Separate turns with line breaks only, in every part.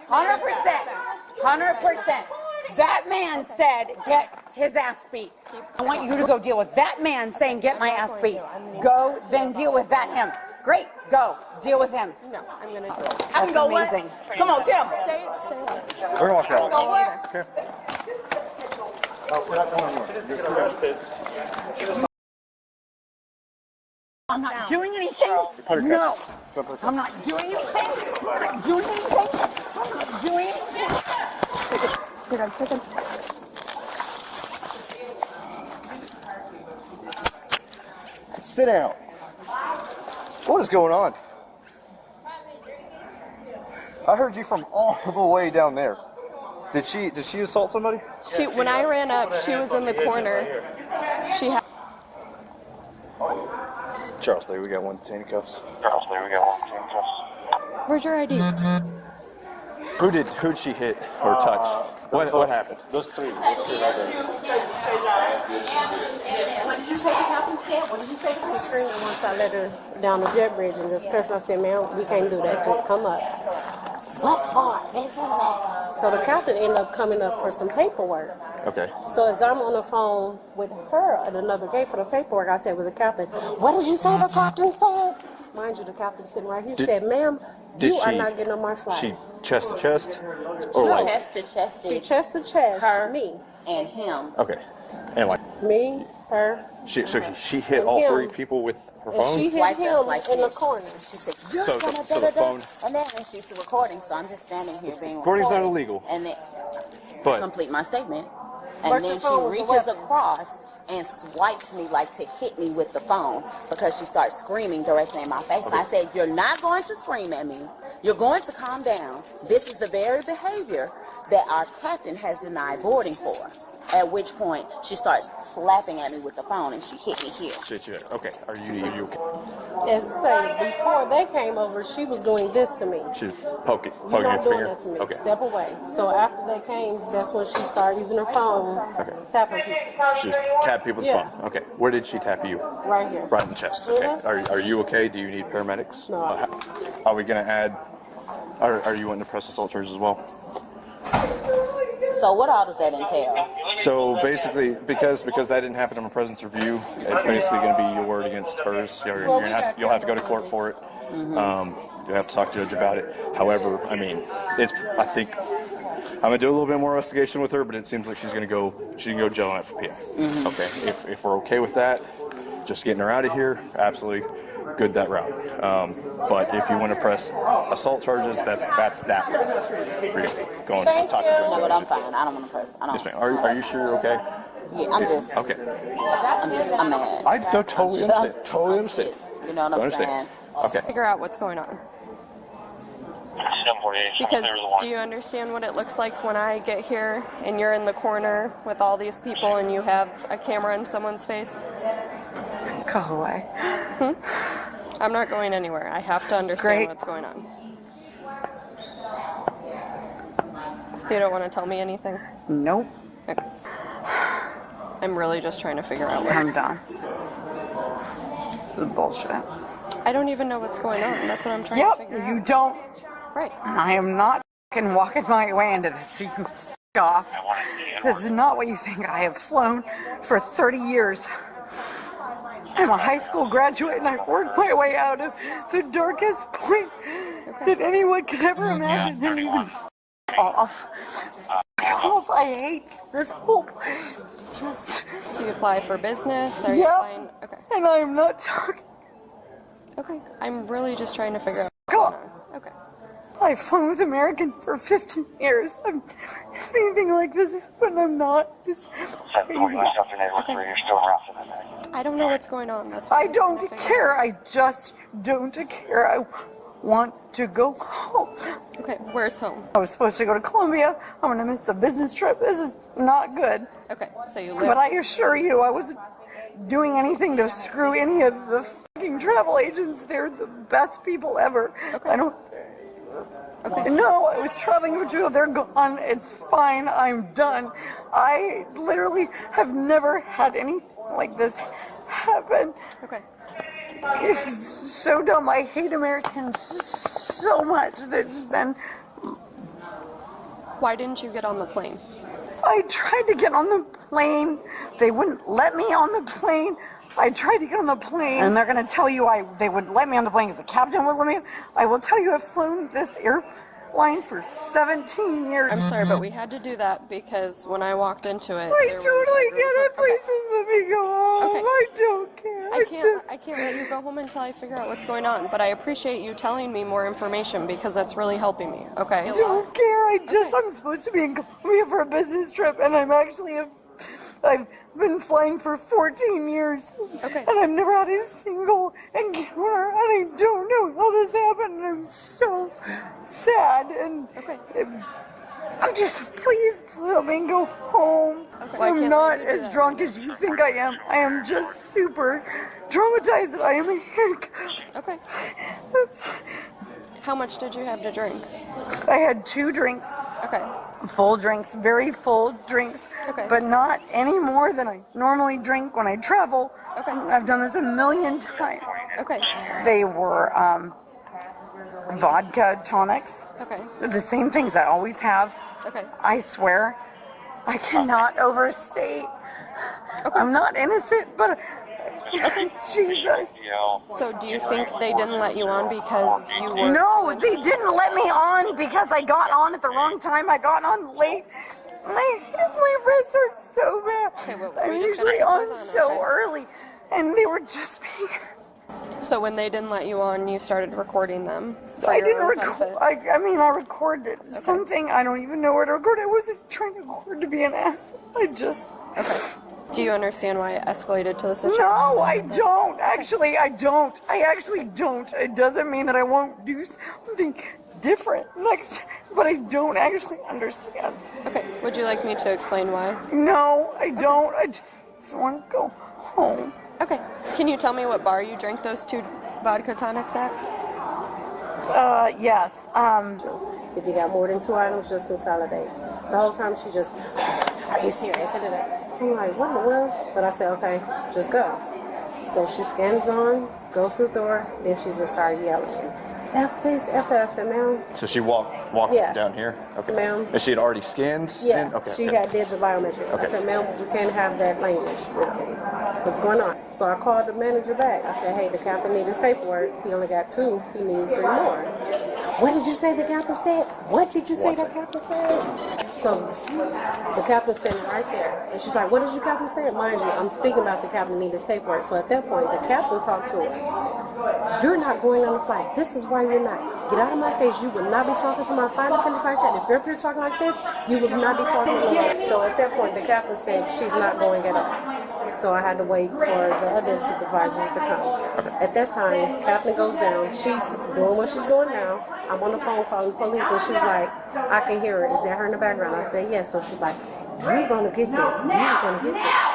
100%. 100%. That man said, get his ass beat. I want you to go deal with that man saying, get my ass beat. Go, then deal with that him. Great, go. Deal with him.
No, I'm going to do it.
That's amazing.
Come on, tell me.
Stay.
We're going to walk out.
Go what?
Okay. Oh, we're not going anywhere.
I'm not doing anything. No. I'm not doing anything. I'm not doing anything. I'm not doing anything. Take it.
Sit down. What is going on? I heard you from all the way down there. Did she assault somebody?
When I ran up, she was in the corner. She had.
Charles, there we got one handcuffs.
Where's your ID?
Who'd she hit or touch? What happened?
Those three.
What did you say the captain said? What did you say?
She screamed once I let her down the jet bridge and just cursed. I said, "Man, we can't do that. Just come up."
What for? This is that.
So the captain ended up coming up for some paperwork.
Okay.
So as I'm on the phone with her at another gate for the paperwork, I said with the captain, "What did you say the captain said?" Mind you, the captain sitting right here said, "Ma'am, you are not getting on my flight."
She chest to chest?
Or
like,
chest to chest.
She chest to chest.
Her.
Me.
And him.
okay. And like
Me. Her.
she hit all
him.
three people with her
And
phone?
she hit
Swiped
him
us like
in the
this.
corner.
She said,
So the phone.
And then she's recording, so I'm just standing here being
Recording's not
recorded.
illegal.
And then
But
complete my statement.
But
And
your
then
phone
she
was a
reaches
weapon.
across and swipes me like to hit me with the phone because she starts screaming directly in my face. And I said, you're not going to scream at me. You're going to calm down. This is the very behavior that our captain has denied boarding for. At which point, she starts slapping at me with the phone and she hit me here.
okay. Are you okay?
As I stated, before they came over, she was doing this to me.
She was poking
You're
your
not doing
finger?
that to me.
Okay.
Step away. So after they came, that's when she started using her phone, tapping people.
She tapped people with
Yeah.
the phone. Okay. Where did she tap you?
Right here.
Right in the chest. Okay.
Mhm.
Are you okay? Do you need paramedics?
No.
Are we going to add... Are you wanting to press assault charges as well?
So what all does that entail?
So basically, because that didn't happen in a presence review, it's basically going to be your word against hers. You'll have to go to court for it. You'll have to talk to the judge about it. However, I mean, I think I'm gonna do a little bit more investigation with her, but it seems like she can go jail on it for PI. Okay, if we're okay with that, just getting her out of here, absolutely good that route. But if you want to press assault charges, that's that route. We're going to talk to
No,
the
but I'm
judge.
fine. I don't want to press. I don't.
Yes, ma'am. Are you sure you're okay?
Yeah, I'm just.
Okay.
I'm mad.
I totally understand. Totally understand.
You know what I'm saying?
Okay.
Figure out what's going on. Because do you understand what it looks like when I get here and you're in the corner with all these people and you have a camera in someone's face?
Go away.
I'm not going anywhere. I have to understand what's going on. You don't want to tell me anything?
Nope.
Okay. I'm really just trying to figure out
I'm done. This is bullshit.
I don't even know what's going on. That's what I'm trying to figure out.
You don't.
Right.
And I am not fucking walking my way into this, so you can f*** off. This is not what you think. I have flown for 30 years. I'm a high school graduate and I worked my way out of the darkest point that anyone could ever imagine. And you can f*** off. Off. I hate this whole...
Do you apply for business? Are you applying? Okay.
And I am not talking.
Okay. I'm really just trying to figure out what's going on. Okay.
I've flown with American for 15 years. I've never had anything like this happen. I'm not. It's crazy.
I don't know what's going on. That's what
I
I'm trying to
don't
figure
care.
out.
I just don't care. I want to go home.
Okay. Where's home?
I was supposed to go to Colombia. I'm going to miss a business trip. This is not good.
Okay. So you live.
But I assure you, I wasn't doing anything to screw any of the fucking travel agents. They're the best people ever.
Okay.
I don't...
Okay.
No, I was traveling with you. They're gone. It's fine. I'm done. I literally have never had anything like this happen.
Okay.
It's so dumb. I hate Americans so much. It's been
Why didn't you get on the plane?
I tried to get on the plane. They wouldn't let me on the plane. I tried to get on the plane, and they're going to tell you they wouldn't let me on the plane because the captain wouldn't let me. I will tell you I've flown this airline for 17 years.
I'm sorry, but we had to do that because when I walked into it,
I totally get it. Please just let me go home.
Okay.
I don't care.
I can't let you go home until I figure out what's going on, but I appreciate you telling me more information because that's really helping me, okay?
I don't care. I'm supposed to be in Colombia for a business trip, and I've been flying for 14 years,
okay,
and I've never had a single encounter, and I don't know how this happened, and I'm so sad, and
okay.
I'm just, please let me go home.
Okay.
I'm not as drunk as you think I am. I am just super traumatized that I am handcuffed.
Okay. How much did you have to drink?
I had 2 drinks.
Okay.
Full drinks, very full drinks,
okay,
but not any more than I normally drink when I travel.
Okay.
I've done this a million times.
Okay.
They were vodka tonics.
Okay.
They're the same things I always have.
Okay.
I swear, I cannot overstate.
Okay.
I'm not innocent, but Jesus.
So do you think they didn't let you on because you were...
No, they didn't let me on because I got on at the wrong time. I got on late. My wrists hurt so bad.
Okay,
I'm usually on so early, and they were just being...
So when they didn't let you on, you started recording them?
I didn't record. I recorded something. I don't even know where to record. I wasn't trying to record to be an ass. I just...
Okay. Do you understand why it escalated to the situation?
No, I don't. Actually, I don't. I actually don't. It doesn't mean that I won't do something different next time, but I don't actually understand.
Okay. Would you like me to explain why?
No, I don't. I just want to go home.
Okay. Can you tell me what bar you drank those 2 vodka tonics at?
Yes.
If you got more than 2 items, just consolidate. The whole time she just, are you serious? I'm like, what in the world? But I said, okay, just go. So she scans on, goes to the door, then she just started yelling. F this, F that. I said, ma'am.
So she walked down here? Okay.
Ma'am.
And she had already scanned?
Yeah,
Okay.
she had did the biometrics.
Okay.
I said, ma'am, we can't have that language with me. What's going on? So I called the manager back. I said, hey, the captain needs his paperwork. He only got 2. He needs 3 more. What did you say the captain said? What did you say the captain said? So the captain's standing right there. And she's like, what did you captain say? Mind you, I'm speaking about the captain needs his paperwork. So at that point, the captain talked to her. You're not going on the flight. This is why you're not. Get out of my face. You will not be talking to my flight attendants like that. If you're up here talking like this, you will not be talking to me. So at that point, the captain said she's not going at all. So I had to wait for the other supervisors to come. At that time, captain goes down. She's doing what she's doing now. I'm on the phone calling the police, and she's like, I can hear her. Is that her in the background? I said, yes. So she's like, you're going to get this. You're going to get this.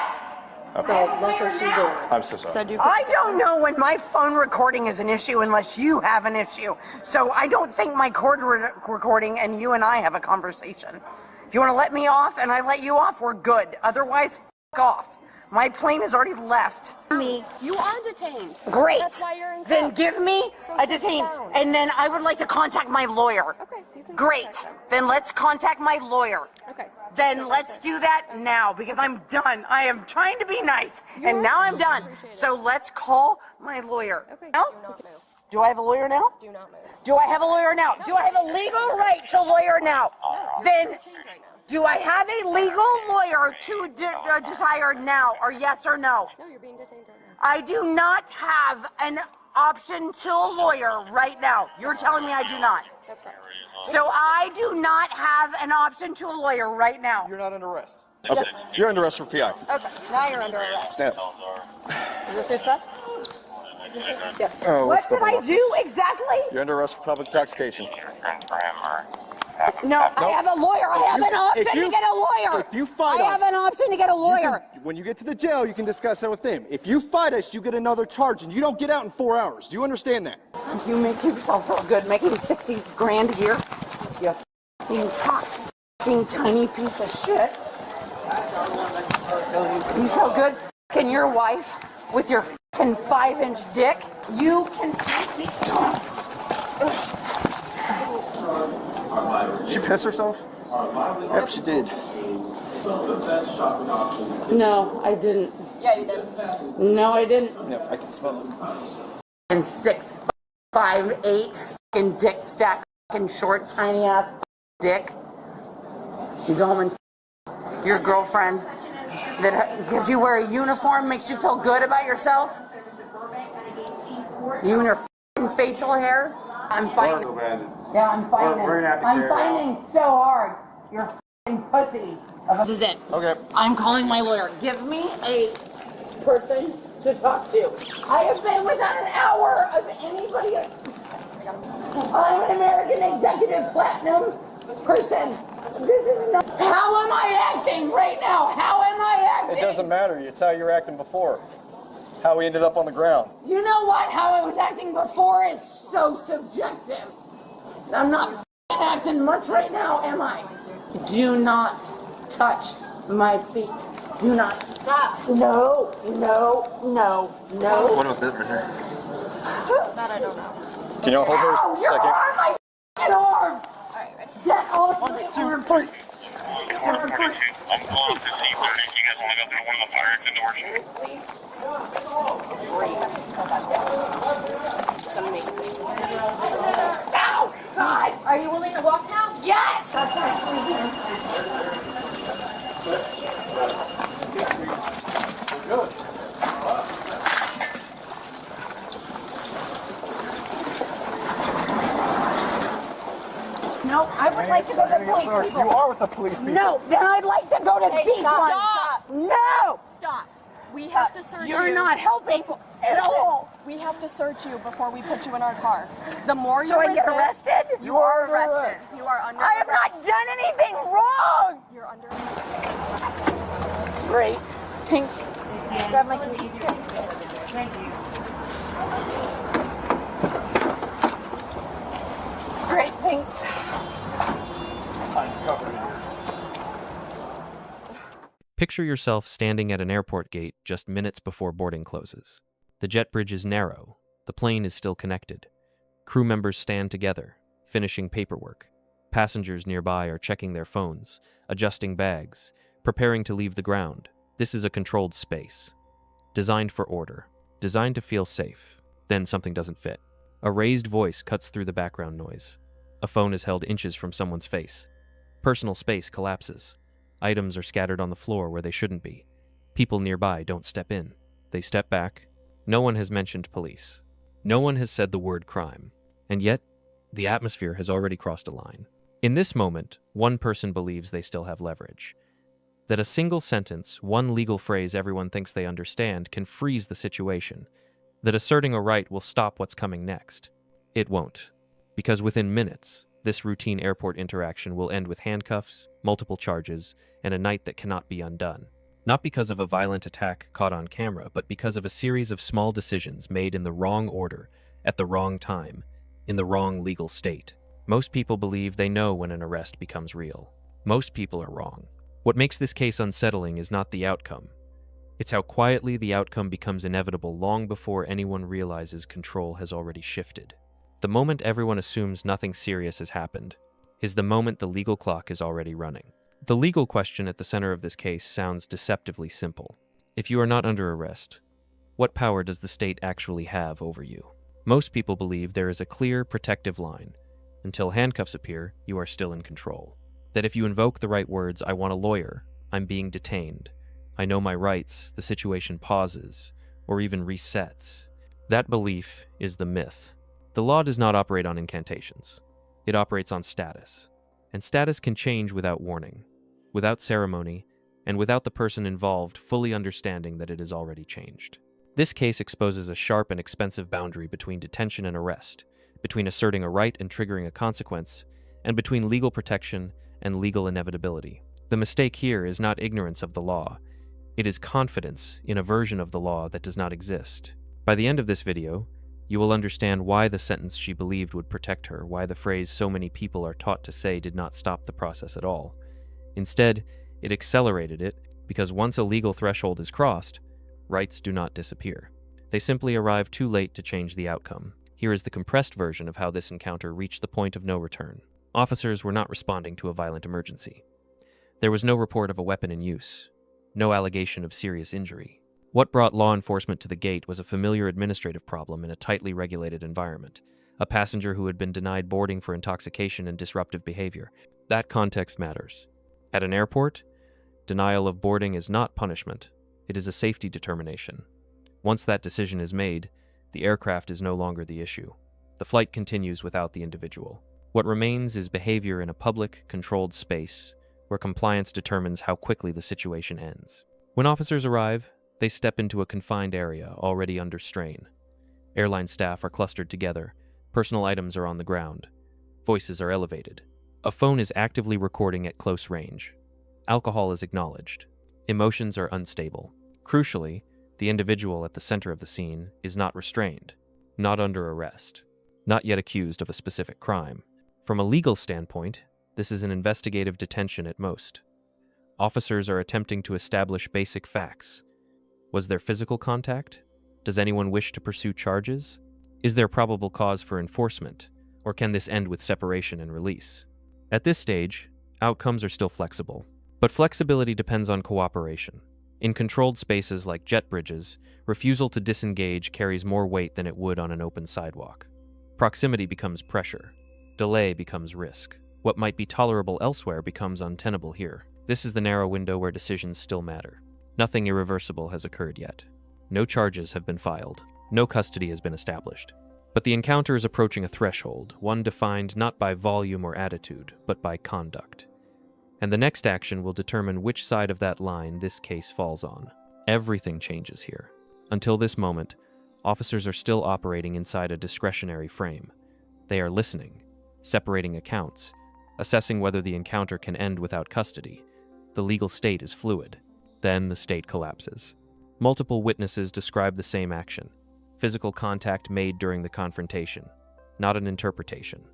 Okay. So that's what she's doing.
I'm so sorry.
I don't know when my phone recording is an issue unless you have an issue. So I don't think my cord recording and you and I have a conversation. If you want to let me off and I let you off, we're good. Otherwise, f*** off. My plane has already left.
You are detained.
Great.
That's why you're in
Then
cuffs.
give me a detain. And then I would like to contact my lawyer.
Okay. You can
Great.
contact them.
Then let's contact my lawyer.
Okay.
Then let's do that now because I'm done. I am trying to be nice, and now I'm done. So let's call my lawyer.
Okay.
No?
Do not move.
Do I have a lawyer now?
Do not move.
Do I have a lawyer now? Do I have a legal right to lawyer now? Then
Detained right now.
do I have a legal lawyer to desire now, or yes or no?
No, you're being detained right now.
I do not have an option to a lawyer right now. You're telling me I do not.
That's correct.
So I do not have an option to a lawyer right now.
You're not under arrest. Okay. You're under arrest for PI.
Okay. Now you're under arrest.
Stand up.
Is this your stuff? Yeah.
Oh,
What did I do exactly?
You're under arrest for public intoxication.
No, I have a lawyer. I have an option to get a lawyer.
If you fight
I have an option to get a lawyer.
When you get to the jail, you can discuss that with them. If you fight us, you get another charge, and you don't get out in 4 hours. Do you understand that?
You make yourself feel good making 60 grand a year. You f***ing cock, f***ing tiny piece of shit. You feel good f***ing your wife with your f***ing 5-inch dick? You can
She pissed herself? Yep, she did.
No, I didn't.
Yeah, you did.
No, I didn't.
Yep, I can smell it.
And 6'5'8", fucking dick stack, fucking short, tiny ass dick. You go home and your girlfriend that because you wear a uniform makes you feel good about yourself. You and your fucking facial hair. I'm fighting. Yeah, I'm fighting. I'm fighting so hard. You're fucking pussy. This is it.
Okay.
I'm calling my lawyer. Give me a person to talk to. I have been within an hour of anybody. I'm an American Executive Platinum person. This is not. How am I acting right now? How am I acting?
It doesn't matter. It's how you were acting before. How we ended up on the ground.
You know what? How I was acting before is so subjective. I'm not acting much right now, am I? Do not touch my feet. Do not. Stop. No.
What about this right here?
That I don't know.
Can y'all hold her
Ow,
a
your
second?
arm, my f***ing arm.
Alright, ready?
Get off my arm.
I'm calling up to C30. You guys want to go through one of the fire exit doors?
Amazing.
Ow, God.
Are you willing to walk now?
Yes. No, I would like to go to the police
Sorry,
people.
you are with the police people.
No, then I'd like to go to these
stop.
ones.
Stop.
No.
Stop. We have to search you.
You're not helping at all.
We have to search you before we put you in our car. The more you
So I get
resist,
arrested?
You are arrested. You are under
I have not done anything wrong.
You're under
Great. Thanks.
Grab my keys.
Great, thanks.
Picture yourself standing at an airport gate just minutes before boarding closes. The jet bridge is narrow. The plane is still connected. Crew members stand together, finishing paperwork. Passengers nearby are checking their phones, adjusting bags, preparing to leave the ground. This is a controlled space, designed for order, designed to feel safe. Then something doesn't fit. A raised voice cuts through the background noise. A phone is held inches from someone's face. Personal space collapses. Items are scattered on the floor where they shouldn't be. People nearby don't step in. They step back. No one has mentioned police. No one has said the word crime. And yet, the atmosphere has already crossed a line. In this moment, one person believes they still have leverage. That a single sentence, one legal phrase everyone thinks they understand, can freeze the situation. That asserting a right will stop what's coming next. It won't. Because within minutes, this routine airport interaction will end with handcuffs, multiple charges, and a night that cannot be undone. Not because of a violent attack caught on camera, but because of a series of small decisions made in the wrong order, at the wrong time, in the wrong legal state. Most people believe they know when an arrest becomes real. Most people are wrong. What makes this case unsettling is not the outcome. It's how quietly the outcome becomes inevitable long before anyone realizes control has already shifted. The moment everyone assumes nothing serious has happened is the moment the legal clock is already running. The legal question at the center of this case sounds deceptively simple. If you are not under arrest, what power does the state actually have over you? Most people believe there is a clear, protective line. Until handcuffs appear, you are still in control. That if you invoke the right words, "I want a lawyer," "I'm being detained," "I know my rights," the situation pauses, or even resets. That belief is the myth. The law does not operate on incantations. It operates on status. And status can change without warning, without ceremony, and without the person involved fully understanding that it has already changed. This case exposes a sharp and expensive boundary between detention and arrest, between asserting a right and triggering a consequence, and between legal protection and legal inevitability. The mistake here is not ignorance of the law. It is confidence in a version of the law that does not exist. By the end of this video, you will understand why the sentence she believed would protect her, why the phrase so many people are taught to say did not stop the process at all. Instead, it accelerated it because once a legal threshold is crossed, rights do not disappear. They simply arrive too late to change the outcome. Here is the compressed version of how this encounter reached the point of no return. Officers were not responding to a violent emergency. There was no report of a weapon in use, no allegation of serious injury. What brought law enforcement to the gate was a familiar administrative problem in a tightly regulated environment, a passenger who had been denied boarding for intoxication and disruptive behavior. That context matters. At an airport, denial of boarding is not punishment, it is a safety determination. Once that decision is made, the aircraft is no longer the issue. The flight continues without the individual. What remains is behavior in a public, controlled space where compliance determines how quickly the situation ends. When officers arrive, they step into a confined area already under strain. Airline staff are clustered together, personal items are on the ground, voices are elevated. A phone is actively recording at close range. Alcohol is acknowledged. Emotions are unstable. Crucially, the individual at the center of the scene is not restrained, not under arrest, not yet accused of a specific crime. From a legal standpoint, this is an investigative detention at most. Officers are attempting to establish basic facts. Was there physical contact? Does anyone wish to pursue charges? Is there probable cause for enforcement, or can this end with separation and release? At this stage, outcomes are still flexible, but flexibility depends on cooperation. In controlled spaces like jet bridges, refusal to disengage carries more weight than it would on an open sidewalk. Proximity becomes pressure. Delay becomes risk. What might be tolerable elsewhere becomes untenable here. This is the narrow window where decisions still matter. Nothing irreversible has occurred yet. No charges have been filed. No custody has been established. But the encounter is approaching a threshold, one defined not by volume or attitude, but by conduct. And the next action will determine which side of that line this case falls on. Everything changes here. Until this moment, officers are still operating inside a discretionary frame. They are listening, separating accounts, assessing whether the encounter can end without custody. The legal state is fluid. Then the state collapses. Multiple witnesses describe the same action. Physical contact made during the confrontation, not an interpretation,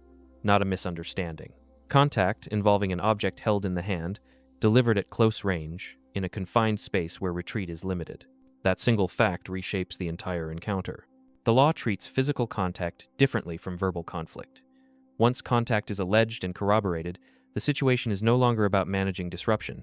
not a misunderstanding. Contact involving an object held in the hand, delivered at close range, in a confined space where retreat is limited. That single fact reshapes the entire encounter. The law treats physical contact differently from verbal conflict. Once contact is alleged and corroborated, the situation is no longer about managing disruption.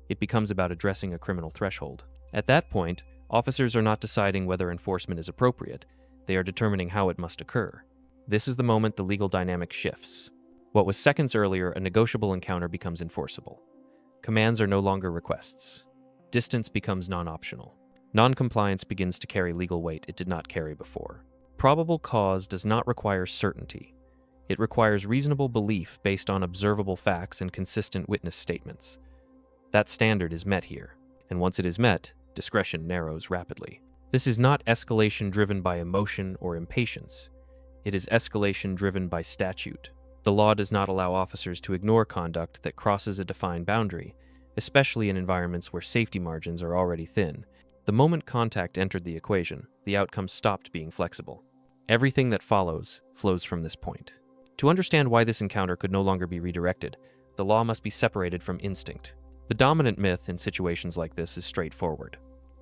It becomes about addressing a criminal threshold. At that point, officers are not deciding whether enforcement is appropriate. They are determining how it must occur. This is the moment the legal dynamic shifts. What was seconds earlier a negotiable encounter becomes enforceable. Commands are no longer requests. Distance becomes non-optional. Non-compliance begins to carry legal weight it did not carry before. Probable cause does not require certainty. It requires reasonable belief based on observable facts and consistent witness statements. That standard is met here, and once it is met, discretion narrows rapidly. This is not escalation driven by emotion or impatience. It is escalation driven by statute. The law does not allow officers to ignore conduct that crosses a defined boundary, especially in environments where safety margins are already thin. The moment contact entered the equation, the outcome stopped being flexible. Everything that follows flows from this point. To understand why this encounter could no longer be redirected, the law must be separated from instinct. The dominant myth in situations like this is straightforward.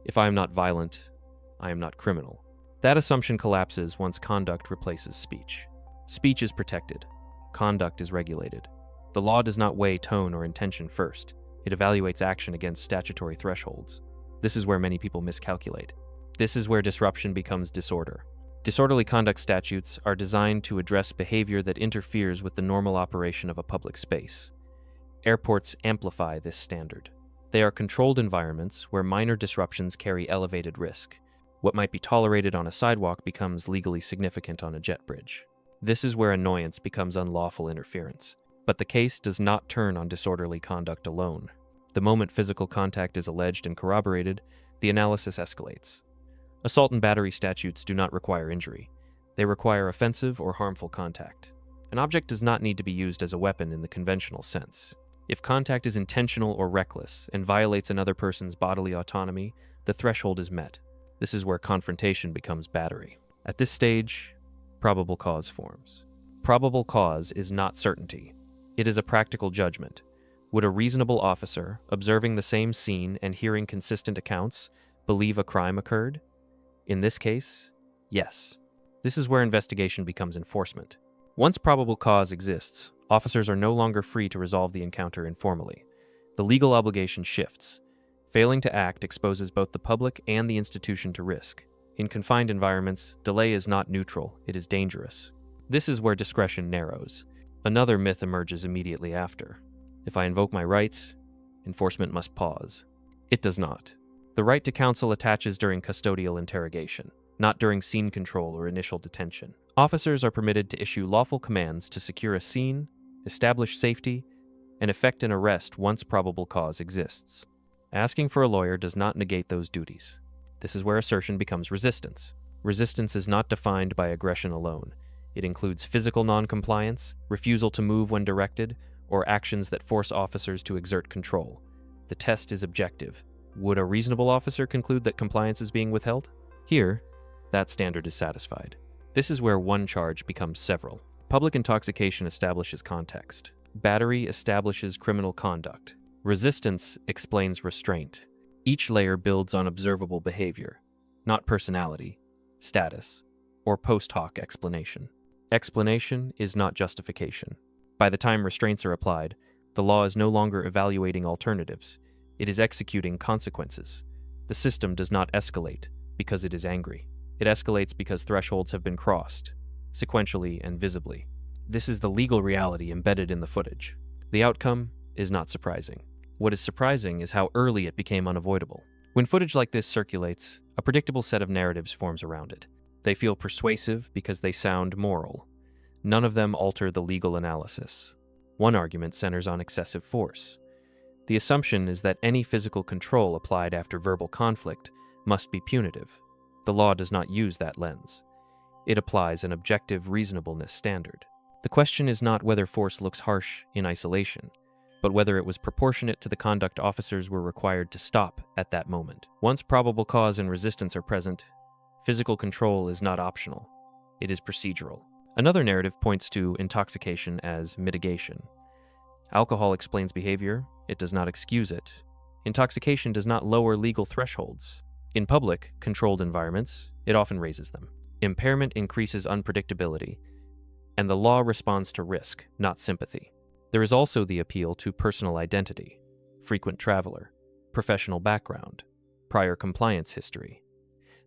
If I am not violent, I am not criminal. That assumption collapses once conduct replaces speech. Speech is protected. Conduct is regulated. The law does not weigh tone or intention first. It evaluates action against statutory thresholds. This is where many people miscalculate. This is where disruption becomes disorder. Disorderly conduct statutes are designed to address behavior that interferes with the normal operation of a public space. Airports amplify this standard. They are controlled environments where minor disruptions carry elevated risk. What might be tolerated on a sidewalk becomes legally significant on a jet bridge. This is where annoyance becomes unlawful interference. But the case does not turn on disorderly conduct alone. The moment physical contact is alleged and corroborated, the analysis escalates. Assault and battery statutes do not require injury. They require offensive or harmful contact. An object does not need to be used as a weapon in the conventional sense. If contact is intentional or reckless and violates another person's bodily autonomy, the threshold is met. This is where confrontation becomes battery. At this stage, probable cause forms. Probable cause is not certainty. It is a practical judgment. Would a reasonable officer, observing the same scene and hearing consistent accounts, believe a crime occurred? In this case, yes. This is where investigation becomes enforcement. Once probable cause exists, Officers are no longer free to resolve the encounter informally. The legal obligation shifts. Failing to act exposes both the public and the institution to risk. In confined environments, delay is not neutral, it is dangerous. This is where discretion narrows. Another myth emerges immediately after. If I invoke my rights, enforcement must pause. It does not. The right to counsel attaches during custodial interrogation, not during scene control or initial detention. Officers are permitted to issue lawful commands to secure a scene, establish safety, and effect an arrest once probable cause exists. Asking for a lawyer does not negate those duties. This is where assertion becomes resistance. Resistance is not defined by aggression alone. It includes physical noncompliance, refusal to move when directed, or actions that force officers to exert control. The test is objective. Would a reasonable officer conclude that compliance is being withheld? Here, that standard is satisfied. This is where one charge becomes several. Public intoxication establishes context. Battery establishes criminal conduct. Resistance explains restraint. Each layer builds on observable behavior, not personality, status, or post hoc explanation. Explanation is not justification. By the time restraints are applied, the law is no longer evaluating alternatives. It is executing consequences. The system does not escalate because it is angry. It escalates because thresholds have been crossed, sequentially and visibly. This is the legal reality embedded in the footage. The outcome is not surprising. What is surprising is how early it became unavoidable. When footage like this circulates, a predictable set of narratives forms around it. They feel persuasive because they sound moral. None of them alter the legal analysis. One argument centers on excessive force. The assumption is that any physical control applied after verbal conflict must be punitive. The law does not use that lens. It applies an objective reasonableness standard. The question is not whether force looks harsh in isolation, but whether it was proportionate to the conduct officers were required to stop at that moment. Once probable cause and resistance are present, physical control is not optional. It is procedural. Another narrative points to intoxication as mitigation. Alcohol explains behavior, it does not excuse it. Intoxication does not lower legal thresholds. In public, controlled environments, it often raises them. Impairment increases unpredictability, and the law responds to risk, not sympathy. There is also the appeal to personal identity, frequent traveler, professional background, prior compliance history.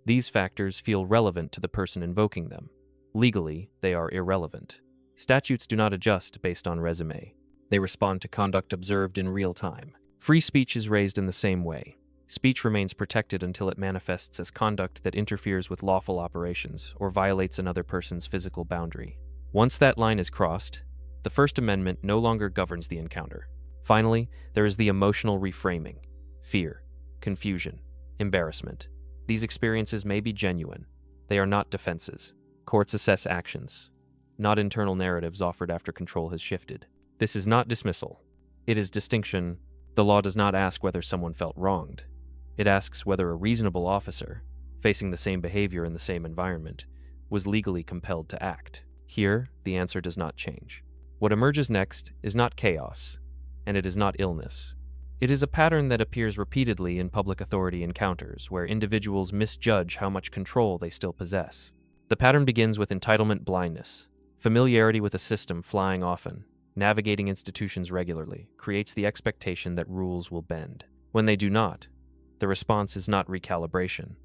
These factors feel relevant to the person invoking them. Legally, they are irrelevant. Statutes do not adjust based on resume. They respond to conduct observed in real time. Free speech is raised in the same way. Speech remains protected until it manifests as conduct that interferes with lawful operations or violates another person's physical boundary. Once that line is crossed, the First Amendment no longer governs the encounter. Finally, there is the emotional reframing. Fear, confusion, embarrassment. These experiences may be genuine. They are not defenses. Courts assess actions, not internal narratives offered after control has shifted. This is not dismissal. It is distinction. The law does not ask whether someone felt wronged. It asks whether a reasonable officer, facing the same behavior in the same environment, was legally compelled to act. Here, the answer does not change. What emerges next is not chaos, and it is not illness. It is a pattern that appears repeatedly in public authority encounters, where individuals misjudge how much control they still possess. The pattern begins with entitlement blindness. Familiarity with a system flying often, navigating institutions regularly, creates the expectation that rules will bend. When they do not, the response is not recalibration,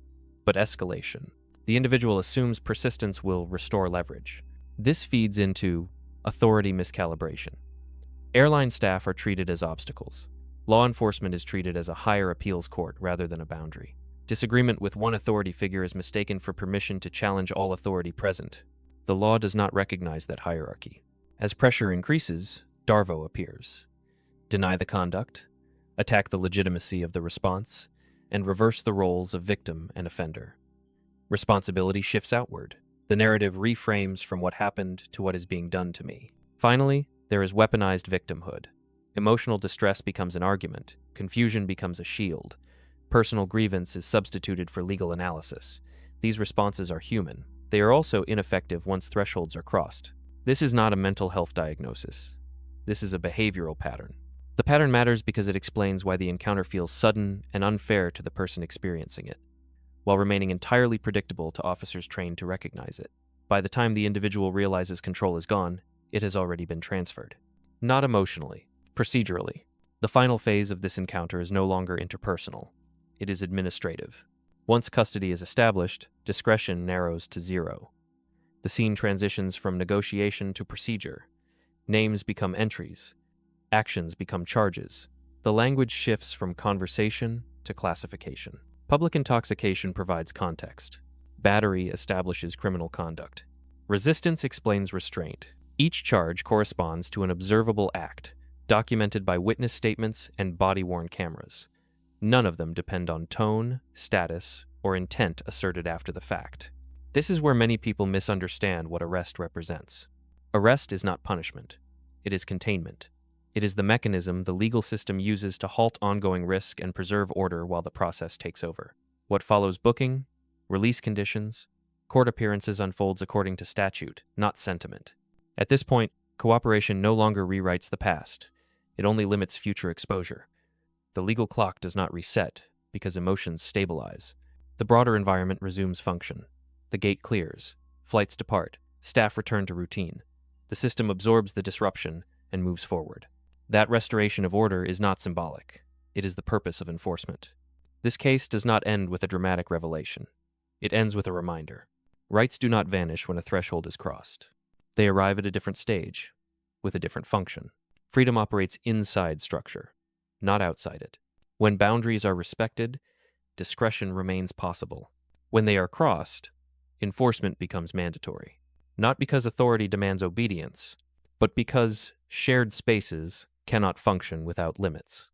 but escalation. The individual assumes persistence will restore leverage. This feeds into authority miscalibration. Airline staff are treated as obstacles. Law enforcement is treated as a higher appeals court rather than a boundary. Disagreement with one authority figure is mistaken for permission to challenge all authority present. The law does not recognize that hierarchy. As pressure increases, Darvo appears. Deny the conduct, attack the legitimacy of the response, and reverse the roles of victim and offender. Responsibility shifts outward. The narrative reframes from what happened to what is being done to me. Finally, there is weaponized victimhood. Emotional distress becomes an argument. Confusion becomes a shield. Personal grievance is substituted for legal analysis. These responses are human. They are also ineffective once thresholds are crossed. This is not a mental health diagnosis. This is a behavioral pattern. The pattern matters because it explains why the encounter feels sudden and unfair to the person experiencing it, while remaining entirely predictable to officers trained to recognize it. By the time the individual realizes control is gone, it has already been transferred. Not emotionally, procedurally. The final phase of this encounter is no longer interpersonal. It is administrative. Once custody is established, discretion narrows to zero. The scene transitions from negotiation to procedure. Names become entries. Actions become charges. The language shifts from conversation to classification. Public intoxication provides context. Battery establishes criminal conduct. Resistance explains restraint. Each charge corresponds to an observable act, documented by witness statements and body-worn cameras. None of them depend on tone, status, or intent asserted after the fact. This is where many people misunderstand what arrest represents. Arrest is not punishment. It is containment. It is the mechanism the legal system uses to halt ongoing risk and preserve order while the process takes over. What follows booking, release conditions, court appearances unfolds according to statute, not sentiment. At this point, cooperation no longer rewrites the past. It only limits future exposure. The legal clock does not reset because emotions stabilize. The broader environment resumes function. The gate clears. Flights depart. Staff return to routine. The system absorbs the disruption and moves forward. That restoration of order is not symbolic. It is the purpose of enforcement. This case does not end with a dramatic revelation. It ends with a reminder. Rights do not vanish when a threshold is crossed. They arrive at a different stage, with a different function. Freedom operates inside structure, not outside it. When boundaries are respected, discretion remains possible. When they are crossed, enforcement becomes mandatory. Not because authority demands obedience, but because shared spaces cannot function without limits.